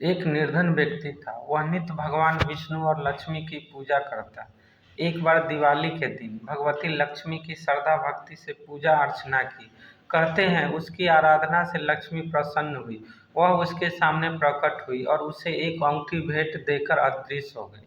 एक निर्धन व्यक्ति था। वह नित्य भगवान विष्णु और लक्ष्मी की पूजा करता। एक बार दिवाली के दिन भगवती लक्ष्मी की श्रद्धा भक्ति से पूजा अर्चना की। कहते हैं उसकी आराधना से लक्ष्मी प्रसन्न हुई। वह उसके सामने प्रकट हुई और उसे एक अंगूठी भेंट देकर अदृश्य हो गई।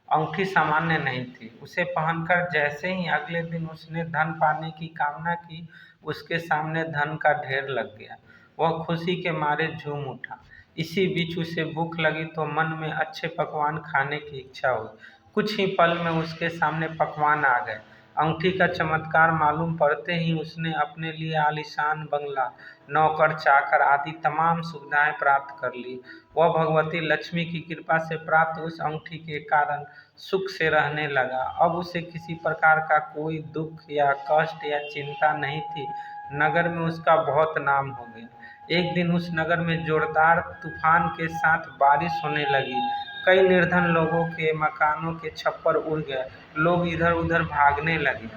अंगूठी सामान्य नहीं थी। उसे पहनकर जैसे ही अगले दिन उसने धन पाने की कामना की, उसके सामने धन का ढेर लग गया। वह खुशी के मारे झूम उठा। इसी बीच उसे भूख लगी तो मन में अच्छे पकवान खाने की इच्छा हुई। कुछ ही पल में उसके सामने पकवान आ गए। अंगूठी का चमत्कार मालूम पड़ते ही उसने अपने लिए आलीशान बंगला, नौकर चाकर आदि तमाम सुविधाएं प्राप्त कर ली। वह भगवती लक्ष्मी की कृपा से प्राप्त उस अंगूठी के कारण सुख से रहने लगा। अब उसे किसी प्रकार का कोई दुख या कष्ट या चिंता नहीं थी। नगर में उसका बहुत नाम हो गया। एक दिन उस नगर में जोरदार तूफान के साथ बारिश होने लगी। कई निर्धन लोगों के मकानों के छप्पर उड़ गए। लोग इधर उधर भागने लगे।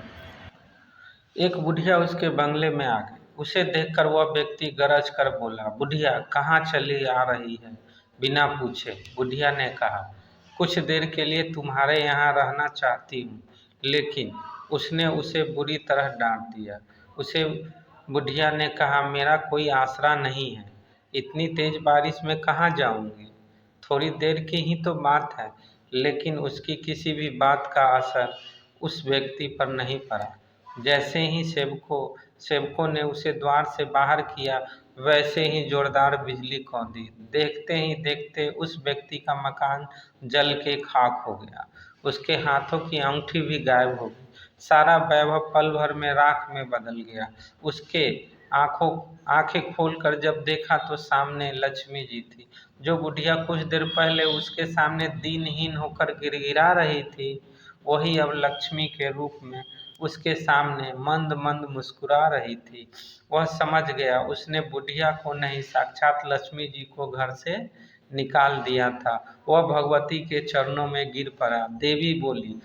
एक बुढ़िया उसके बंगले में आ गई। उसे देखकर वह व्यक्ति गरज कर बोला, बुढ़िया कहाँ चली आ रही है? बिना पूछे बुढ़िया ने कहा, कुछ देर के लिए तुम्हारे यहाँ रहना चाहती हूँ। लेकिन उसने उसे बुरी तरह डांट दिया। उसे बुढ़िया ने कहा, मेरा कोई आसरा नहीं है। इतनी तेज बारिश में कहाँ जाऊंगी? थोड़ी देर की ही तो बात है। लेकिन उसकी किसी भी बात का असर उस व्यक्ति पर नहीं पड़ा। जैसे ही सेवकों ने उसे द्वार से बाहर किया, वैसे ही जोरदार बिजली कौंधी। देखते ही देखते उस व्यक्ति का मकान जल के खाक हो गया। उसके हाथों की अंगूठी भी गायब हो गई। सारा वैभव पल भर में राख में बदल गया। उसके आंखें खोलकर जब देखा तो सामने लक्ष्मी जी थी। जो बुढ़िया कुछ देर पहले उसके सामने दीनहीन होकर गिड़गिड़ा रही थी, वही अब लक्ष्मी के रूप में उसके सामने मंद मंद मुस्कुरा रही थी। वह समझ गया उसने बुढ़िया को नहीं, साक्षात लक्ष्मी जी को घर से निकाल दिया था। वह भगवती के चरणों में गिर पड़ा। देवी बोली,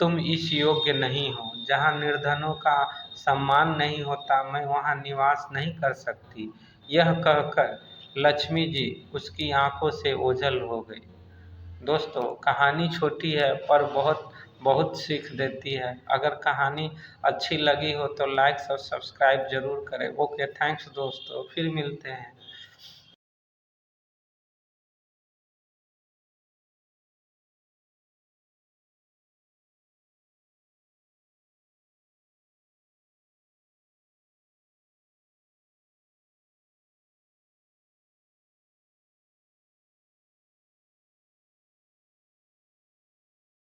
तुम इस योग्य नहीं हो। जहाँ निर्धनों का सम्मान नहीं होता, मैं वहाँ निवास नहीं कर सकती। यह कहकर लक्ष्मी जी उसकी आंखों से ओझल हो गई। दोस्तों, कहानी छोटी है पर बहुत बहुत सीख देती है। अगर कहानी अच्छी लगी हो तो लाइक और सब्सक्राइब जरूर करें। ओके, थैंक्स दोस्तों, फिर मिलते हैं।